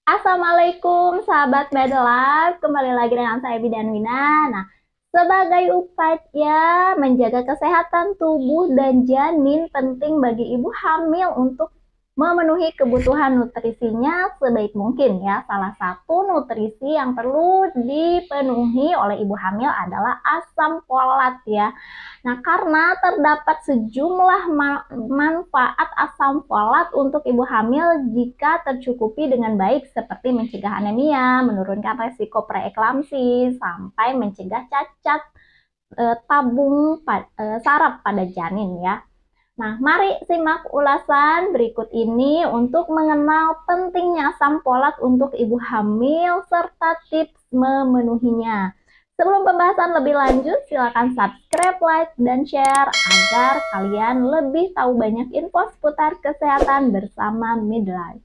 Assalamualaikum sahabat Medlife, kembali lagi dengan saya Bidan Wina. Nah, sebagai upaya menjaga kesehatan tubuh dan janin penting bagi ibu hamil untuk memenuhi kebutuhan nutrisinya sebaik mungkin ya. Salah satu nutrisi yang perlu dipenuhi oleh ibu hamil adalah asam folat ya. Nah, karena terdapat sejumlah manfaat asam folat untuk ibu hamil jika tercukupi dengan baik seperti mencegah anemia, menurunkan resiko preeklamsi, sampai mencegah cacat tabung saraf pada janin ya. Nah, mari simak ulasan berikut ini untuk mengenal pentingnya asam folat untuk ibu hamil serta tips memenuhinya. Sebelum pembahasan lebih lanjut, silakan subscribe, like, dan share agar kalian lebih tahu banyak info seputar kesehatan bersama Midlife.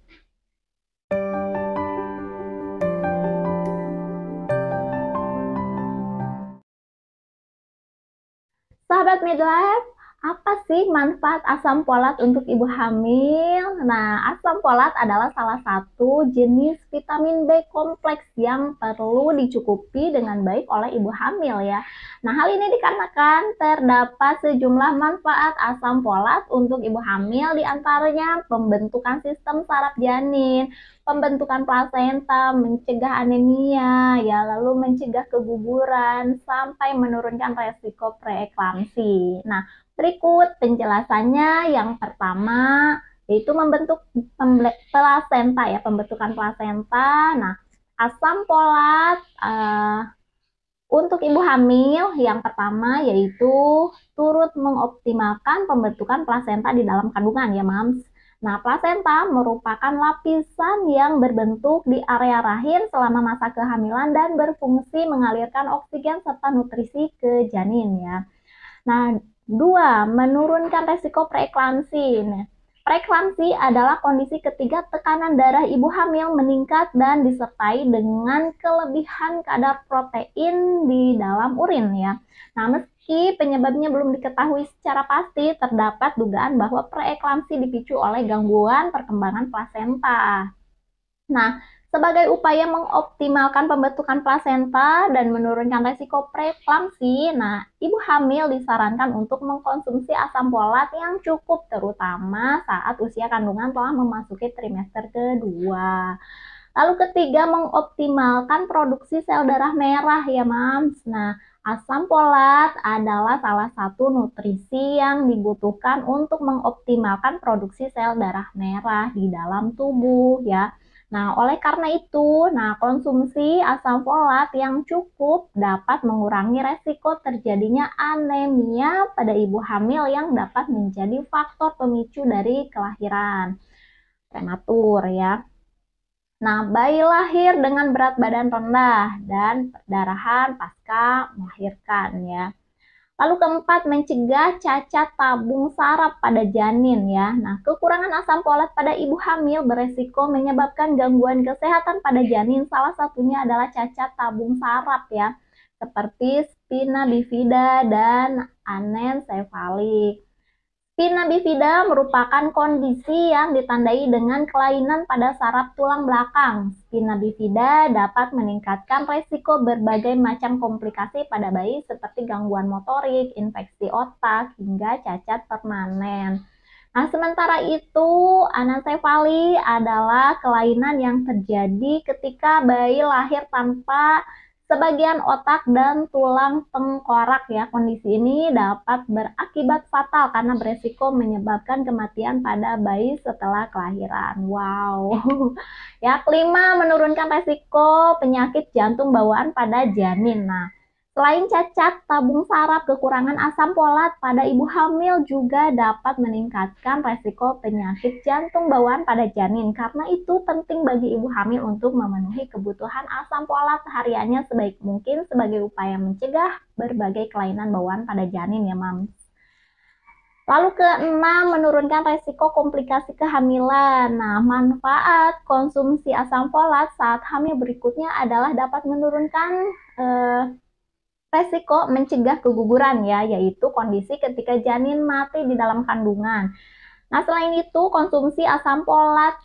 Sahabat Midlife, apa sih manfaat asam folat untuk ibu hamil? Nah, asam folat adalah salah satu jenis vitamin B kompleks yang perlu dicukupi dengan baik oleh ibu hamil ya. Nah, hal ini dikarenakan terdapat sejumlah manfaat asam folat untuk ibu hamil, diantaranya pembentukan sistem saraf janin, pembentukan plasenta, mencegah anemia, ya, lalu mencegah keguguran, sampai menurunkan resiko preeklamsi. Nah, berikut penjelasannya. Yang pertama, yaitu membentuk plasenta ya, pembentukan plasenta. Nah, asam folat untuk ibu hamil yang pertama yaitu turut mengoptimalkan pembentukan plasenta di dalam kandungan ya, Mams. Nah, plasenta merupakan lapisan yang berbentuk di area rahim selama masa kehamilan dan berfungsi mengalirkan oksigen serta nutrisi ke janin ya. Nah, dua, menurunkan resiko preeklamsi. Nah, preeklamsi adalah kondisi ketika tekanan darah ibu hamil meningkat dan disertai dengan kelebihan kadar protein di dalam urin ya. Nah, meski penyebabnya belum diketahui secara pasti, terdapat dugaan bahwa preeklamsi dipicu oleh gangguan perkembangan plasenta. Nah, sebagai upaya mengoptimalkan pembentukan plasenta dan menurunkan resiko preeklamsi, nah, ibu hamil disarankan untuk mengkonsumsi asam folat yang cukup, terutama saat usia kandungan telah memasuki trimester kedua. Lalu ketiga, mengoptimalkan produksi sel darah merah ya, Mams. Nah, asam folat adalah salah satu nutrisi yang dibutuhkan untuk mengoptimalkan produksi sel darah merah di dalam tubuh ya. Nah, oleh karena itu, konsumsi asam folat yang cukup dapat mengurangi resiko terjadinya anemia pada ibu hamil yang dapat menjadi faktor pemicu dari kelahiran prematur ya. Nah, bayi lahir dengan berat badan rendah dan perdarahan pasca melahirkan ya. Lalu keempat, mencegah cacat tabung saraf pada janin ya. Nah, kekurangan asam folat pada ibu hamil beresiko menyebabkan gangguan kesehatan pada janin. Salah satunya adalah cacat tabung saraf ya, seperti spina bifida dan anencefalik. Spina bifida merupakan kondisi yang ditandai dengan kelainan pada saraf tulang belakang. Spina bifida dapat meningkatkan resiko berbagai macam komplikasi pada bayi seperti gangguan motorik, infeksi otak, hingga cacat permanen. Nah, sementara itu, anencefali adalah kelainan yang terjadi ketika bayi lahir tanpa sebagian otak dan tulang tengkorak ya. Kondisi ini dapat berakibat fatal karena beresiko menyebabkan kematian pada bayi setelah kelahiran. Wow. Ya, kelima, menurunkan resiko penyakit jantung bawaan pada janin. Nah, selain cacat tabung saraf, kekurangan asam folat pada ibu hamil juga dapat meningkatkan resiko penyakit jantung bawaan pada janin. Karena itu penting bagi ibu hamil untuk memenuhi kebutuhan asam folat hariannya sebaik mungkin sebagai upaya mencegah berbagai kelainan bawaan pada janin ya, Mams. Lalu keenam, menurunkan resiko komplikasi kehamilan. Nah, manfaat konsumsi asam folat saat hamil berikutnya adalah dapat menurunkan resiko mencegah keguguran ya, yaitu kondisi ketika janin mati di dalam kandungan. Nah, selain itu, konsumsi asam folat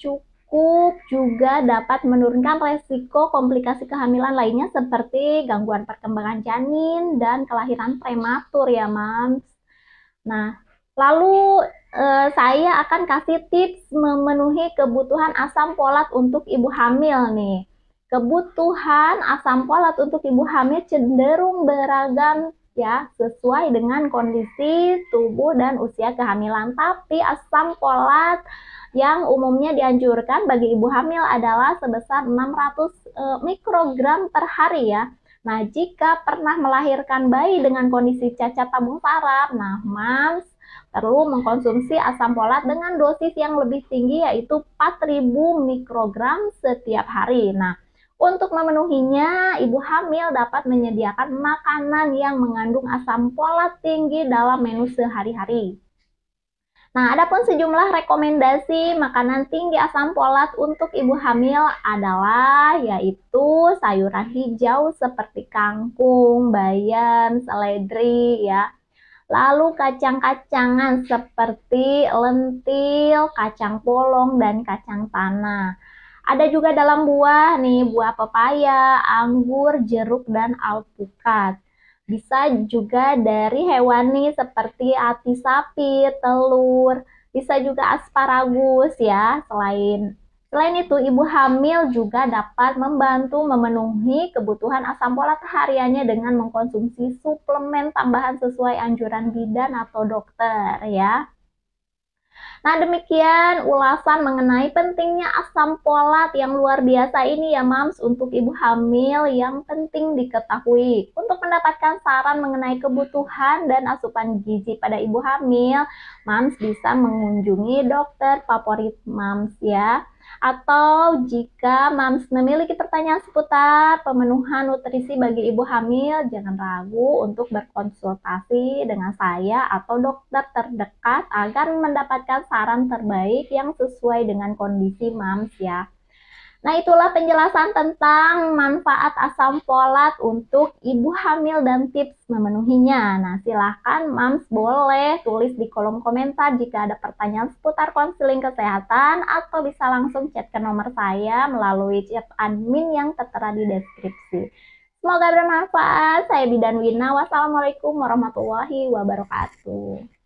cukup juga dapat menurunkan resiko komplikasi kehamilan lainnya seperti gangguan perkembangan janin dan kelahiran prematur ya, Mams. Nah, lalu saya akan kasih tips memenuhi kebutuhan asam folat untuk ibu hamil nih. Kebutuhan asam folat untuk ibu hamil cenderung beragam ya, sesuai dengan kondisi tubuh dan usia kehamilan. Tapi asam folat yang umumnya dianjurkan bagi ibu hamil adalah sebesar 600 mikrogram per hari ya. Nah, jika pernah melahirkan bayi dengan kondisi cacat tabung saraf, nah, Mams perlu mengkonsumsi asam folat dengan dosis yang lebih tinggi yaitu 4000 mikrogram setiap hari. Nah, untuk memenuhinya, ibu hamil dapat menyediakan makanan yang mengandung asam folat tinggi dalam menu sehari-hari. Nah, adapun sejumlah rekomendasi makanan tinggi asam folat untuk ibu hamil adalah yaitu sayuran hijau seperti kangkung, bayam, seledri ya. Lalu kacang-kacangan seperti lentil, kacang polong, dan kacang tanah. Ada juga dalam buah nih, buah pepaya, anggur, jeruk, dan alpukat. Bisa juga dari hewani seperti ati sapi, telur, bisa juga asparagus ya. Selain itu, ibu hamil juga dapat membantu memenuhi kebutuhan asam folat hariannya dengan mengkonsumsi suplemen tambahan sesuai anjuran bidan atau dokter ya. Nah, demikian ulasan mengenai pentingnya asam folat yang luar biasa ini ya, Mams, untuk ibu hamil yang penting diketahui. Untuk mendapatkan saran mengenai kebutuhan dan asupan gizi pada ibu hamil, Mams bisa mengunjungi dokter favorit Mams ya. Atau jika Mams memiliki pertanyaan seputar pemenuhan nutrisi bagi ibu hamil, jangan ragu untuk berkonsultasi dengan saya atau dokter terdekat agar mendapatkan saran terbaik yang sesuai dengan kondisi Mams ya. Nah, itulah penjelasan tentang manfaat asam folat untuk ibu hamil dan tips memenuhinya. Nah, silahkan Mams boleh tulis di kolom komentar jika ada pertanyaan seputar konseling kesehatan atau bisa langsung chat ke nomor saya melalui chat admin yang tertera di deskripsi. Semoga bermanfaat. Saya Bidan Wina. Wassalamualaikum warahmatullahi wabarakatuh.